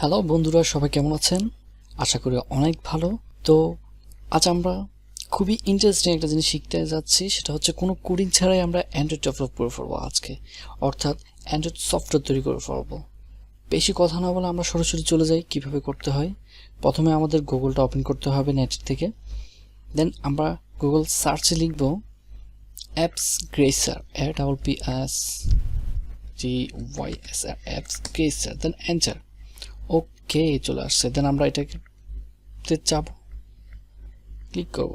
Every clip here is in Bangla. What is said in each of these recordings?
হ্যালো বন্ধুরা, সবাই কেমন আছেন? আশা করি অনেক ভালো। তো আজ আমরা খুবই ইন্টারেস্টিং একটা জিনিস শিখতে যাচ্ছি, সেটা হচ্ছে কোনো কোডিং ছাড়াই আমরা অ্যান্ড্রয়েড ডেভেলপ করে ফেলবো আজকে, অর্থাৎ অ্যান্ড্রয়েড সফটওয়্যার তৈরি করে ফেলবো। বেশি কথা না বলে আমরা সরাসরি চলে যাই কিভাবে করতে হয়। প্রথমে আমাদের গুগলটা ওপেন করতে হবে নেট থেকে, দেন আমরা গুগল সার্চে লিখব appsgeyser, appsgeyser, appsgeyser, then enter. Okay, চলে আসছে। দেন আমরা এটাকে যাব, ক্লিক করব।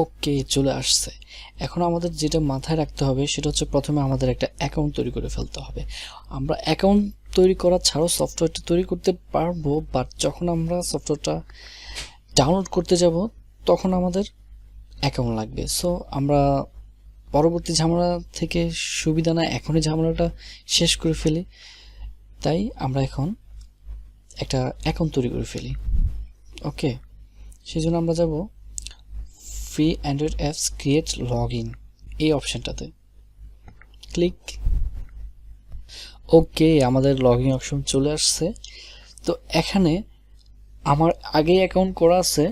ওকে, চলে আসছে। এখন আমাদের যেটা মাথায় রাখতে হবে সেটা হচ্ছে প্রথমে আমাদের একটা অ্যাকাউন্ট তৈরি করে ফেলতে হবে। আমরা অ্যাকাউন্ট তৈরি করা ছাড়াও সফটওয়্যারটা তৈরি করতে পারবো, বাট যখন আমরা সফটওয়্যারটা ডাউনলোড করতে যাব তখন আমাদের অ্যাকাউন্ট লাগবে। সো আমরা পরবর্তী ঝামেলা থেকে সুবিধা না, এখনই ঝামেলাটা শেষ করে ফেলি। তাই আমরা এখন একটা অ্যাকাউন্ট তৈরি করে ফেলি। ওকে, সেই জন্য আমরা যাব free Android apps create log in, এই অপশানটাতে ক্লিক। ওকে, আমাদের লগ ইন অপশন চলে আসছে। তো এখানে আমার আগেই অ্যাকাউন্ট করা আছে,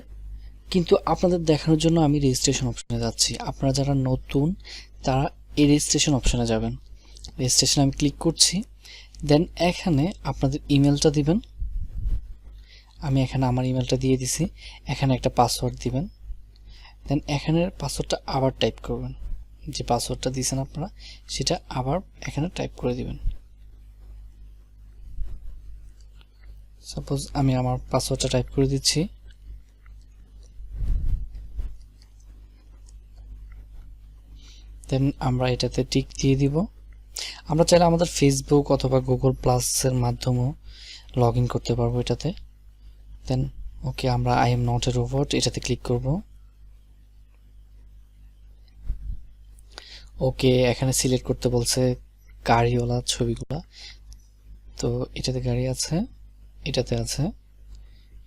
কিন্তু আপনাদের দেখানোর জন্য আমি রেজিস্ট্রেশন অপশানে যাচ্ছি। আপনারা যারা নতুন তারা এই রেজিস্ট্রেশন অপশানে যাবেন। রেজিস্ট্রেশন আমি ক্লিক করছি। দেন এখানে আপনাদের ইমেলটা দিবেন। আমি এখানে আমার ইমেলটা দিয়ে দিছি। এখানে একটা পাসওয়ার্ড দিবেন। দেন এখানের পাসওয়ার্ডটা আবার টাইপ করবেন, যে পাসওয়ার্ডটা দিয়েছেন আপনারা সেটা আবার এখানে টাইপ করে দিবেন। সাপোজ আমি আমার পাসওয়ার্ডটা টাইপ করে দিচ্ছি। দেন আমরা এটাতে টিক দিয়ে দিব। আমরা চাইলে আমাদের ফেসবুক অথবা গুগল প্লাসের মাধ্যমেও লগ ইন করতে পারবো এটাতে। দেন ওকে, আমরা I am not a robot এটাতে ক্লিক করব। ওকে, এখানে সিলেক্ট করতে বলছে গাড়িওয়ালা ছবিগুলা। তো এটাতে গাড়ি আছে, এটাতে আছে,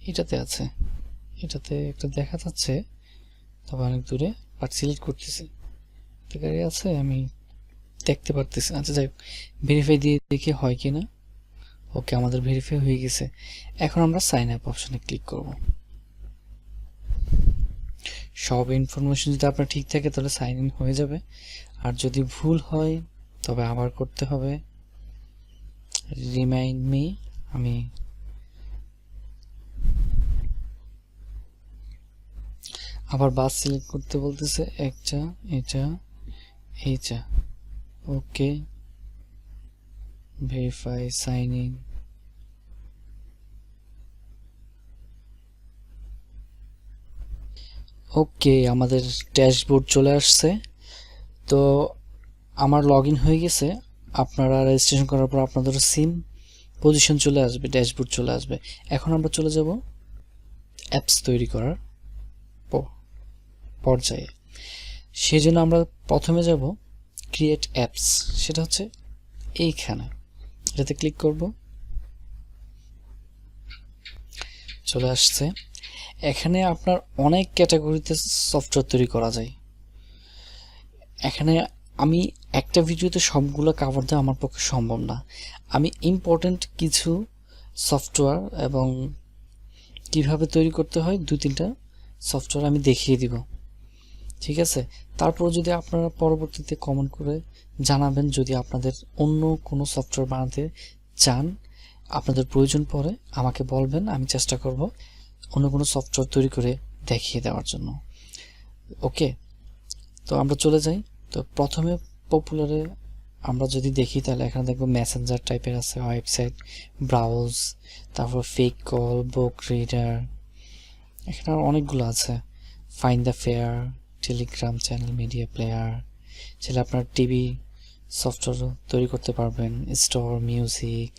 এটাতে আছে, এটাতে একটা দেখা যাচ্ছে তবে অনেক দূরে, বাট সিলেক্ট করতেছি গাড়ি আছে, আমি দেখতে পারতেছি। আচ্ছা যাই হোক, ভেরিফাই দিয়ে দেখি হয় কি না। ওকে, আমাদের ভেরিফাই হয়ে গেছে। এখন আমরা সাইন আপ অপশানে ক্লিক করব। সব ইনফরমেশন যদি আপনার ঠিক থাকে তাহলে সাইন ইন হয়ে যাবে, আর যদি ভুল হয় তবে আবার করতে হবে। রিমাইন্ড মি, আমি আবার বাস সিলেক্ট করতে বলতেছে, একটা, এটা, এইটা। ওকে, ভেরিফাই, সাইন ইন। ওকে, আমাদের ড্যাশবোর্ড চলে আসছে। তো আমার লগ ইন হয়ে গেছে। আপনারা রেজিস্ট্রেশন করার পর আপনাদের সিম পজিশন চলে আসবে, ড্যাশবোর্ড চলে আসবে। এখন আমরা চলে যাব অ্যাপস তৈরি করার পর্যায়ে। সেই জন্য আমরা প্রথমে যাব ক্রিয়েট অ্যাপস, সেটা হচ্ছে এইখানে, এটাতে ক্লিক করব। চলে আসছে। এখানে আপনার অনেক ক্যাটাগরিতে সফটওয়্যার তৈরি করা যায়। এখানে আমি একটা ভিডিওতে সবগুলো কাভার দেওয়া আমার পক্ষে সম্ভব না। আমি ইম্পর্টেন্ট কিছু সফটওয়্যার এবং কিভাবে তৈরি করতে হয় 2-3টা সফটওয়্যার আমি দেখিয়ে দিব, ঠিক আছে? তারপর যদি আপনারা পরবর্তীতে কমেন্ট করে জানাবেন যদি আপনাদের অন্য কোনো সফটওয়্যার বানাতে চান, আপনাদের প্রয়োজন পড়ে আমাকে বলবেন, আমি চেষ্টা করব অন্য কোনো সফটওয়্যার তৈরি করে দেখিয়ে দেওয়ার জন্য। ওকে, তো আমরা চলে যাই। তো প্রথমে পপুলারে আমরা যদি দেখি তাহলে এখানে দেখবো মেসেঞ্জার টাইপের আছে, ওয়েবসাইট ব্রাউজ, তারপর ফেক কল, বুক রিডার, এখানে অনেকগুলো আছে। Find the fair, Telegram channel, media player, সেটা আপনার টিভি সফটওয়্যার তৈরি করতে পারবেন, স্টোর, মিউজিক,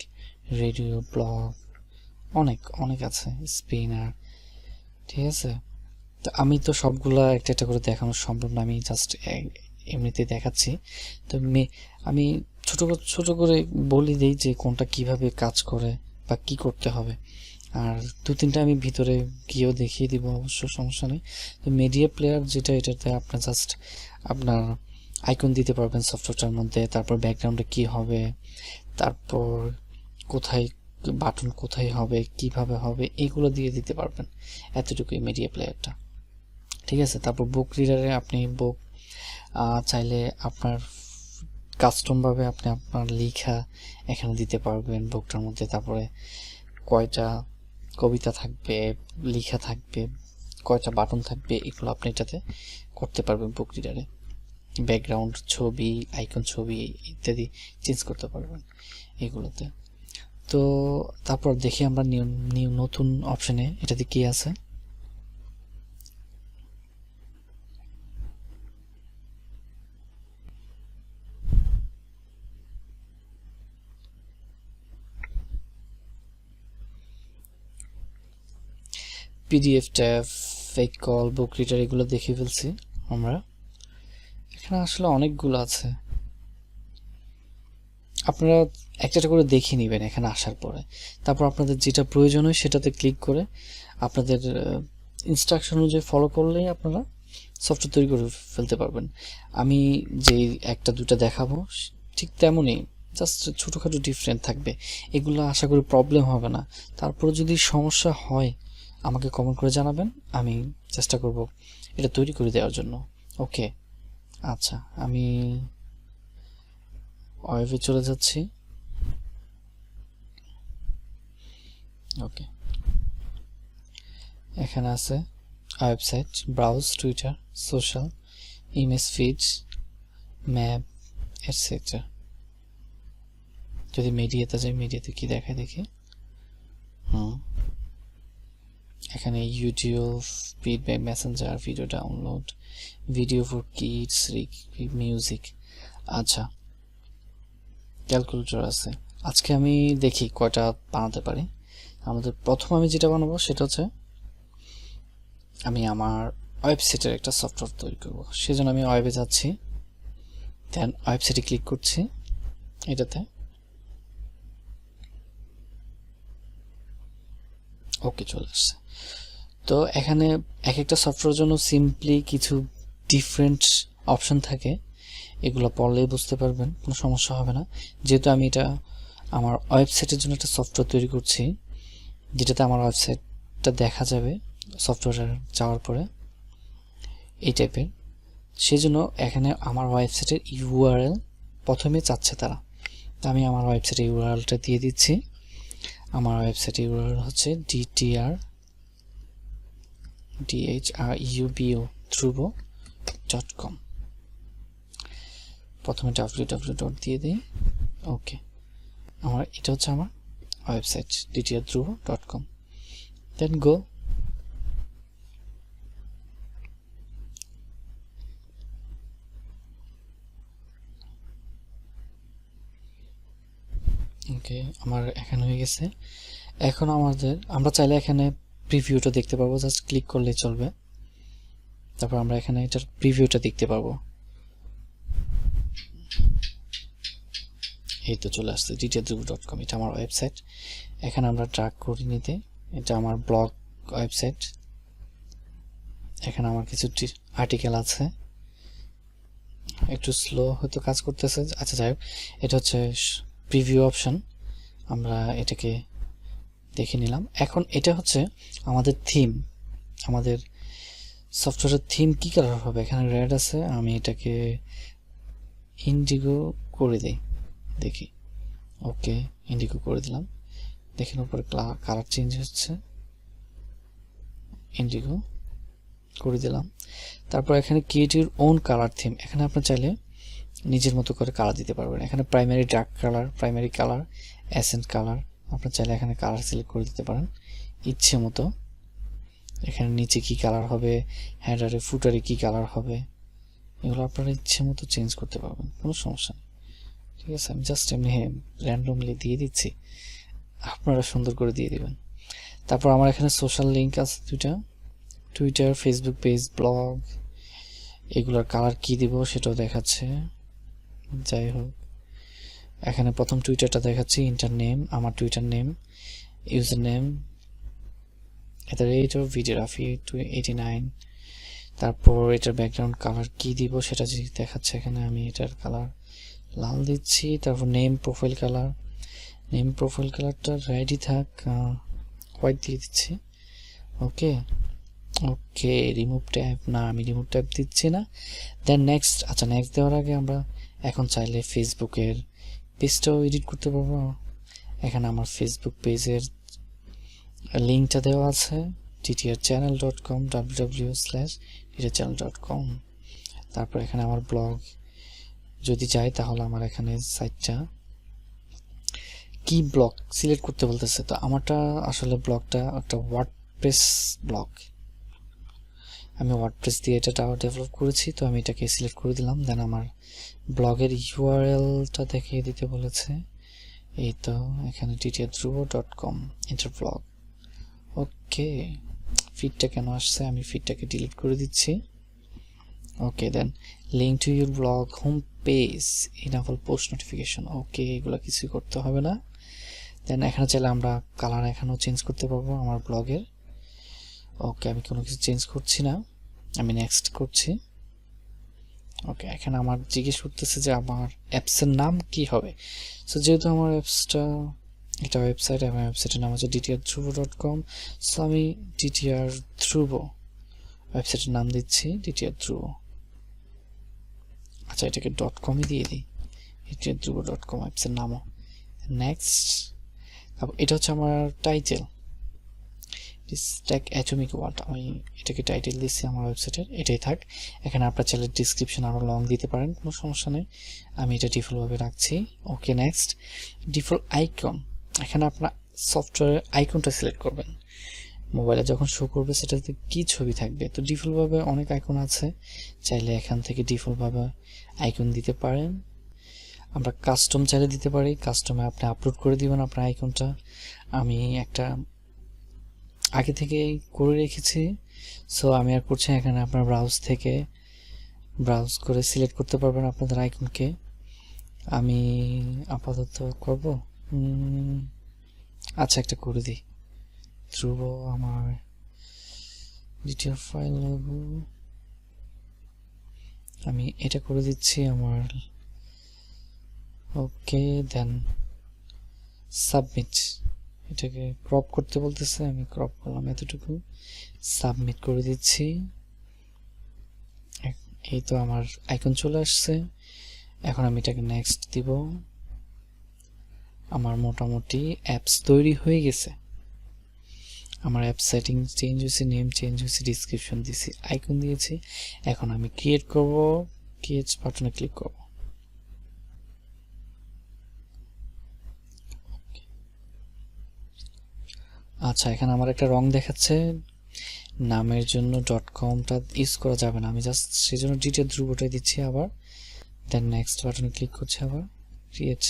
রেডিও, ব্লগ, অনেক অনেক আছে, স্পিনার, ঠিক আছে? তো আমি তো সবগুলা একটা একটা করে দেখানো সম্ভব না, আমি জাস্ট এমনিতে দেখাচ্ছি। তো আমি ছোট করে বলি দিই যে কোনটা কিভাবে কাজ করে বা কি করতে হবে, আর 2-3টা আমি ভিতরে গিয়েও দেখিয়ে দিব, অবশ্য সমস্যা নেই। তো মিডিয়া প্লেয়ার যেটা, এটাতে আপনার জাস্ট আপনার আইকন দিতে পারবেন সফটওয়্যারটার মধ্যে, তারপর ব্যাকগ্রাউন্ডে কি হবে, তারপর কোথায় বাটন কোথায় হবে, কিভাবে হবে, এগুলো দিয়ে দিতে পারবেন। এতটুকুই মিডিয়া প্লেয়ারটা, ঠিক আছে। তারপর বুক রিডারে আপনি বুক চাইলে আপনার কাস্টমভাবে আপনি আপনার লেখা এখানে দিতে পারবেন বুকটার মধ্যে। তারপরে কয়টা কবিতা থাকবে, লেখা থাকবে, কয়টা বাটন থাকবে, এগুলো আপনি এটাতে করতে পারবেন বুক রিডারে। ব্যাকগ্রাউন্ড ছবি, আইকন ছবি ইত্যাদি চেঞ্জ করতে পারবেন এগুলোতে। তো তারপর দেখি আমরা নিউ নতুন অপশনে এটাতে কি আছে। পিডিএফ ট্যাব, ফেক কল, বুক রিডার এগুলো দেখে ফেলছি আমরা। এখানে আসলে অনেকগুলো আছে, আপনারা একটা করে দেখে নেবেন এখানে আসার পরে। তারপর আপনাদের যেটা প্রয়োজন হয় সেটাতে ক্লিক করে আপনাদের ইনস্ট্রাকশন অনুযায়ী ফলো করলেই আপনারা সফটওয়্যার তৈরি করে ফেলতে পারবেন। আমি যেই একটা দুটা দেখাবো ঠিক তেমনই, জাস্ট ছোটোখাটো ডিফারেন্ট থাকবে, এগুলো আশা করি প্রবলেম হবে না। তারপরে যদি সমস্যা হয় আমাকে কমেন্ট করে জানাবেন, আমি চেষ্টা করব এটা তৈরি করে দেওয়ার জন্য। ওকে, আচ্ছা আমি ওয়েবে চলে যাচ্ছি। ওকে, এখানে আছে website, browse, Twitter, social, image feed, map, etcetera. যদি মিডিয়াতে যাই, মিডিয়াতে কি দেখায় দেখি। এখানে YouTube, feedback, Messenger, video download, video for kids, music. আচ্ছা, ক্যালকুলেটর আছে। আজকে আমি দেখি কয়টা বানাতে পারি। আমাদের প্রথম আমি যেটা বানাবো সেটা হচ্ছে আমি আমার ওয়েবসাইটের একটা সফটওয়্যার তৈরি করব। সেজন্য আমি ওয়েবে যাচ্ছি, দেন ওয়েবসাইটে ক্লিক করছি, এটাতে ওকে চলে আসছে। তো এখানে এক একটা সফটওয়্যারের জন্য সিম্পলি কিছু ডিফারেন্ট অপশন থাকে, এগুলো পড়লেই বুঝতে পারবেন, কোনো সমস্যা হবে না। যেহেতু আমি এটা আমার ওয়েবসাইটের জন্য একটা সফটওয়্যার তৈরি করছি, যেটাতে আমার ওয়েবসাইটটা দেখা যাবে সফটওয়্যার যাওয়ার পরে এই টাইপের। সেই জন্য এখানে আমার ওয়েবসাইটের ইউআরএল প্রথমে চাচ্ছে তারা, তো আমি আমার ওয়েবসাইটের ইউআরএলটা দিয়ে দিচ্ছি। আমার ওয়েবসাইটের ইউআরএল হচ্ছে dhrubo.com। প্রথমে www দিয়ে দিই। ওকে, আমার এটা হচ্ছে আমার ওয়েবসাইট dhrubo.com। দেন গো। ওকে, আমার এখানে হয়ে গেছে। এখন আমরা চাইলে এখানে প্রিভিউটা দেখতে পাবো, জাস্ট ক্লিক করলে চলবে। তারপর আমরা এখানে এটার প্রিভিউটা দেখতে পাবো। এই তো চলে আসছে dhrubo.com, এটা আমার ওয়েবসাইট। এখানে আমরা ড্র্যাগ করে নিতে, এটা আমার ব্লগ ওয়েবসাইট। এখানে আমার কিছু আর্টিকেল আছে, একটু স্লো হয়তো কাজ করতেছে। আচ্ছা যাই হোক, এটা হচ্ছে প্রিভিউ অপশন, আমরা এটাকে দেখে নিলাম। এখন এটা হচ্ছে আমাদের থিম, আমাদের সফটওয়্যারের থিম কি কালার হবে। এখানে রেড আছে, আমি এটাকে ইন্ডিগো করে দিই, দেখি। ওকে, ইন্ডিগো করে দিলাম, দেখেন উপরে কালার চেঞ্জ হচ্ছে, ইন্ডিগো করে দিলাম। তারপর এখানে create your own colour theme, এখানে আপনি চাইলে নিজের মতো করে কালার দিতে পারবেন। এখানে primary dark colour, primary colour, accent colour, আপনি চাইলে এখানে কালার সিলেক্ট করে দিতে পারেন ইচ্ছে মতো। এখানে নিচে কি কালার হবে, হেডারে ফুটারে কি কালার হবে, এগুলো আপনারা ইচ্ছে মতো চেঞ্জ করতে পারবেন, কোনো সমস্যা নেই। ঠিক আছে, আমি জাস্ট এমনি র্যান্ডমলি দিয়ে দিচ্ছি, আপনারা সুন্দর করে দিয়ে দিবেন। তারপর আমার এখানে সোশ্যাল লিঙ্ক আছে দুইটা, টুইটার, ফেসবুক পেজ, ব্লগ, এগুলোর কালার কি দিব সেটাও দেখাচ্ছে। যাই হোক, এখানে প্রথম টুইটারটা দেখাচ্ছি, ইন্টার নেম, আমার Twitter name, user name @videography 89, তারপর এটার ব্যাকগ্রাউন্ড কালার কি দিব সেটা যে দেখাচ্ছে এখানে, আমি এটার কালার লাল দিচ্ছি। তারপর নেম প্রোফাইল কালারটা রেডি থাক, হোয়াইট দিয়ে দিচ্ছি। ওকে ওকে, রিমুভ ট্যাব না, আমি রিমুভ ট্যাব দিচ্ছি না। দেন নেক্সট। আচ্ছা, নেক্সট দেওয়ার আগে আমরা এখন চাইলে ফেসবুকের পেজটাও এডিট করতে পারবো। এখানে আমার ফেসবুক পেজের লিঙ্কটা দেওয়া আছে, ttrchannel.com, www/ttrchannel.com। তারপর এখানে আমার ব্লগ যদি যাই তাহলে আমার এখানে সাইটটা কি ব্লগ সিলেক্ট করতে বলতেছে। তো আমারটা আসলে ব্লগটা একটা ওয়ার্ডপ্রেস ব্লগ, আমি ওয়ার্ডপ্রেস দিয়ে এটা ডেভেলপ করেছি। তো আমি এটাকে সিলেক্ট করে দিলাম। দেন আমার ব্লগের ইউআরএলটা দেখিয়ে দিতে বলেছে, এই তো এখানে ttrthruvo.com এন্টার ব্লগ। ওকে, ফিডটা কেন আসছে, আমি ফিডটাকে ডিলিট করে দিচ্ছি। Okay, then link to your blog home page, enable post notification. Okay, এগুলো কিছুই করতে হবে না। দেন এখানে চাইলে আমরা কালার এখানেও চেঞ্জ করতে পারবো আমার ব্লগের। ওকে, আমি কোনো কিছু চেঞ্জ করছি না, আমি নেক্সট করছি। ওকে, এখানে আমার জিজ্ঞেস করতেছে যে আমার অ্যাপসের নাম কি হবে। সো যেহেতু আমার অ্যাপসটা একটা ওয়েবসাইট, আমার ওয়েবসাইটের নাম হচ্ছে ttrthruvo.com, সো আমি ttrthruvo ওয়েবসাইটের নাম দিচ্ছি ttrthruvo। আচ্ছা, এটাকে .com দিয়ে দিই, ttrthruvo.com অ্যাপসের নামও। নেক্সট। তারপর এটা হচ্ছে আমার টাইটেল, অ্যাটমিক ওয়ার্ড, আমি এটাকে টাইটেল দিচ্ছি আমার ওয়েবসাইটের, এটাই থাক। এখানে আপনার চাইলে ডিসক্রিপশন আরও লং দিতে পারেন, কোনো সমস্যা নেই, আমি এটা ডিফল্টভাবে রাখছি। ওকে, নেক্সট। ডিফল্ট আইকন, এখানে আপনার সফটওয়্যারের আইকনটা সিলেক্ট করবেন। মোবাইলে যখন শো করবে সেটাতে কি ছবি থাকবে। তো ডিফল্টভাবে অনেক আইকন আছে, চাইলে এখান থেকে ডিফল্টভাবে আইকন দিতে পারেন। আমরা কাস্টম চাইলে দিতে পারি, কাস্টমে আপনি আপলোড করে দিবেন আপনার আইকনটা। আমি একটা আগে থেকে করে রেখেছি, সো আমি আর করছি। এখানে আপনার ব্রাউজ করে সিলেক্ট করতে পারবেন আপনাদের আইকনকে। আমি আপাতত করব, আচ্ছা একটা করে দিই। ধ্রুব আমার দ্বিতীয় ফাইল লোগো, আমি এটা করে দিচ্ছি আমার। ওকে, দেন সাবমিট, এটাকে ক্রপ করতে বলতেছে, আমি ক্রপ করলাম এতটুকু, সাবমিট করে দিচ্ছি। এই তো আমার আইকন চলে আসছে। এখন আমি এটাকে নেক্সট দিব। আমার মোটামুটি অ্যাপস তৈরি হয়ে গেছে। আমার অ্যাপ সেটিং চেঞ্জ হয়েছে, নেম চেঞ্জ হয়েছে, ডিসক্রিপশন দিয়েছি, আইকন দিয়েছি। এখন আমি ক্রিয়েট করব, ক্রিয়েট বাটনে ক্লিক করব। আচ্ছা, এখানে আমার একটা রং দেখাচ্ছে, নামের জন্য .comটা ইউজ করা যাবে না, আমি জাস্ট সেই জন্য ttrthruvoটাই দিচ্ছি আবার। দেন নেক্সট বাটনে ক্লিক করছি আবার, ক্রিয়েট।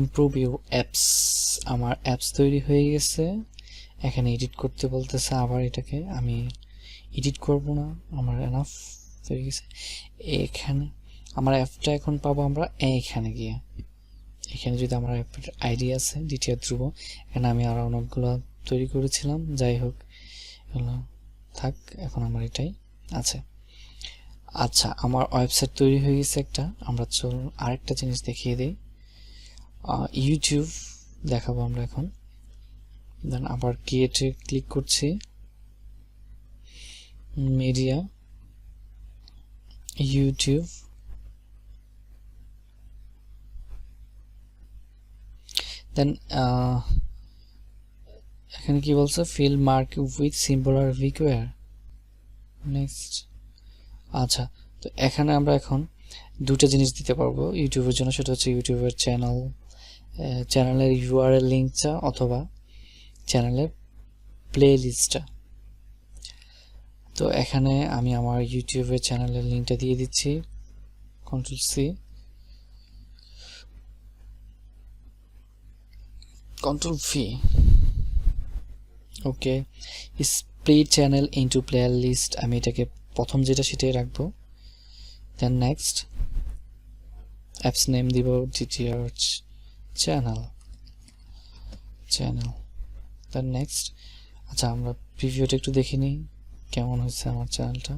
ইমপ্রুভ ইউর অ্যাপস, আমার অ্যাপস তৈরি হয়ে গেছে। এখানে এডিট করতে বলতেছে আবার, এটাকে আমি এডিট করব না, আমার এনাফ হয়ে গেছে। এখানে আমার অ্যাপটা এখন পাবো আমরা এইখানে গিয়ে। এখানে যদি আমার অ্যাপের আইডি আছে ttrthruvo, এখানে আমি আরও অনেকগুলো তৈরি করেছিলাম, যাই হোক এগুলো থাক, এখন আমার এটাই আছে। আচ্ছা, আমার ওয়েবসাইট তৈরি হয়ে গেছে একটা। আমরা চলুন আরেকটা জিনিস দেখিয়ে দিই, ইউটিউব দেখাবো আমরা এখন। দেন আবার ক্রিয়েটে ক্লিক করছি, মিডিয়া, ইউটিউব। দেন এখানে কি বলছে, ফিল মার্ক উইথ সিম্বল আর রিকোয়ার। নেক্সট। আচ্ছা, তো এখানে আমরা এখন দুটো জিনিস দিতে পারবো ইউটিউবের জন্য, সেটা হচ্ছে ইউটিউবের চ্যানেলের ইউআরএল লিঙ্কটা অথবা চ্যানেলের প্লে লিস্টটা। তো এখানে আমি আমার ইউটিউবের চ্যানেলের লিঙ্কটা দিয়ে দিচ্ছি, Ctrl+C, Ctrl+V। Okay, split channel into player list, আমি এটাকে প্রথম যেটা সেটাই রাখবো। দেন নেক্সট, অ্যাপস নেম দিব ttr চ্যানেল। Then next. আচ্ছা আমরা প্রিভিউটা একটু দেখে নিই কেমন হয়েছে আমার চ্যানেলটা।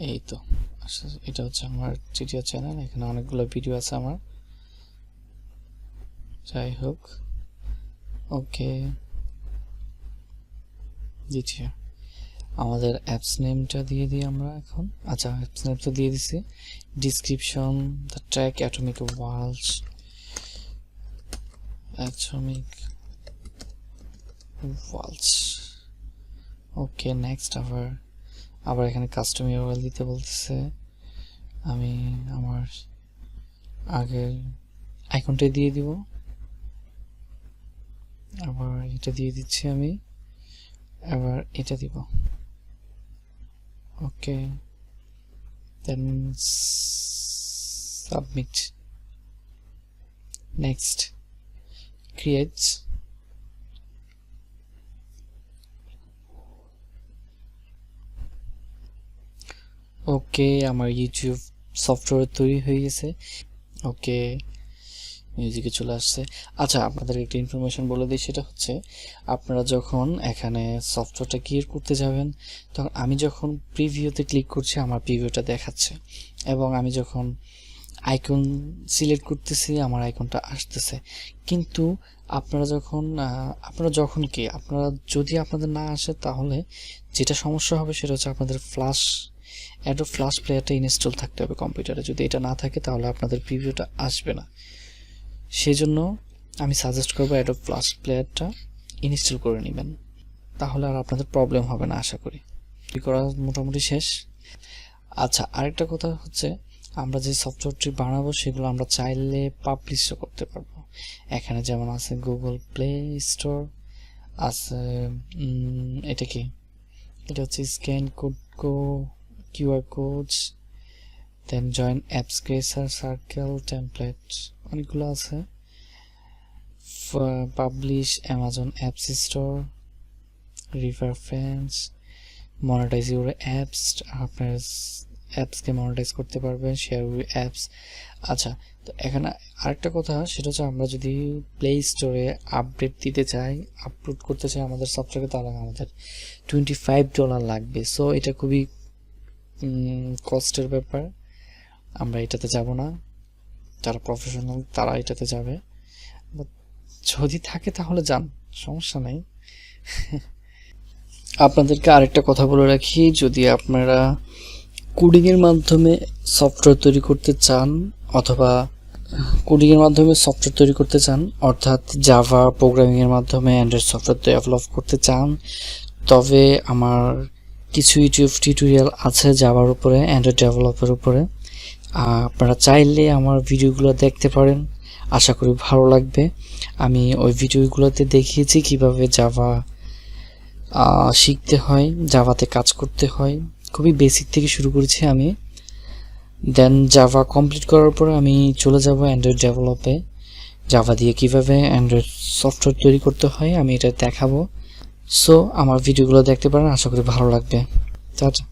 এই তো আচ্ছা, এটা হচ্ছে আমার জিটিআর চ্যানেল, এখানে অনেকগুলো ভিডিও আছে আমার। যাই হোক, ওকে জিটিআর আমাদের অ্যাপস নেমটা দিয়ে দিই আমরা এখন। আচ্ছা অ্যাপস নেমটা দিয়ে দিছি, description the track atomic world, atomic world. Okay next. আবার এখানে কাস্টম ইউআরএল দিতে বলতেছে, আমি আমার আগের আইকনটাই দিয়ে দিব, আবার এটা দিয়ে দিচ্ছি আমি, আবার এটা দিব। Okay then submit. Next create. Okay আমার ইউটিউব সফটওয়্যার তৈরি হয়ে গেছে। ওকে মিউজিকে চলে আসছে। আচ্ছা আপনাদের একটা ইনফরমেশন বলে দিই, সেটা হচ্ছে আপনারা যখন এখানে সফটওয়্যারটা ক্রিয়েট করতে যাবেন তখন আমি যখন প্রিভিউতে ক্লিক করছি আমার প্রিভিউটা দেখাচ্ছে, এবং আমি যখন আইকন সিলেক্ট করতেছি আমার আইকনটা আসতেছে। কিন্তু আপনারা যদি আপনাদের না আসে তাহলে যেটা সমস্যা হবে সেটা হচ্ছে আপনাদের অ্যাডোব ফ্ল্যাশ প্লেয়ারটা ইনস্টল থাকতে হবে কম্পিউটারে। যদি এটা না থাকে তাহলে আপনাদের প্রিভিউটা আসবে না। সেই জন্য আমি সাজেস্ট করবো অ্যাডোব ফ্ল্যাশ প্লেয়ারটা ইনস্টল করে নেবেন, তাহলে আর আপনাদের প্রবলেম হবে না আশা করি। করা মোটামুটি শেষ। আচ্ছা আরেকটা কথা হচ্ছে, আমরা যে সফটওয়্যারটি বানাবো সেগুলো আমরা চাইলে পাবলিশও করতে পারবো। এখানে যেমন আছে গুগল প্লে স্টোর আছে, এটা কি, এটা হচ্ছে scan QR codes, then join appsgeyser circle template, অনেকগুলো আছে। পাবলিশ অ্যামাজন অ্যাপস স্টোর, রিভার ফ্রেন্ডস, মনিটাইজ ইউর অ্যাপস, আপনার অ্যাপসকে মনিটাইজ করতে পারবেন, শেয়ার উইথ অ্যাপস। আচ্ছা তো এখানে আরেকটা কথা, সেটা হচ্ছে আমরা যদি প্লে স্টোরে আপডেট দিতে চাই, আপলোড করতে চাই আমাদের সফটওয়্যারকে, তাহলে আমাদের $25 লাগবে। সো এটা খুবই কস্টের ব্যাপার, আমরা এটাতে যাব না। যারা প্রফেশনাল তারা এটাতে যাবে, যদি থাকে তাহলে যান, সমস্যা নেই। আপনাদেরকে আরেকটা কথা বলে রাখি, যদি আপনারা কোডিংয়ের মাধ্যমে সফটওয়্যার তৈরি করতে চান, অথবা কোডিংয়ের মাধ্যমে সফটওয়্যার তৈরি করতে চান, অর্থাৎ জাভা প্রোগ্রামিংয়ের মাধ্যমে অ্যান্ড্রয়েড সফটওয়্যার ডেভেলপ করতে চান, তবে আমার কিছু ইউটিউব টিউটোরিয়াল আছে জাভার উপরে, অ্যান্ড্রয়েড ডেভেলপের উপরে। আপনারা চাইলে আমার ভিডিওগুলো দেখতে পারেন, আশা করি ভালো লাগবে। আমি ওই ভিডিওগুলোতে দেখিয়েছি কিভাবে জাভা শিখতে হয়, জাভাতে কাজ করতে হয়, খুবই বেসিক থেকে শুরু করেছি আমি। দেন জাভা কমপ্লিট করার পরে আমি চলে যাব অ্যান্ড্রয়েড ডেভেলপে, জাভা দিয়ে কিভাবে অ্যান্ড্রয়েড সফটওয়্যার তৈরি করতে হয় আমি এটা দেখাবো। সো আমার ভিডিওগুলো দেখতে পারেন, আশা করি ভালো লাগবে। টাটা।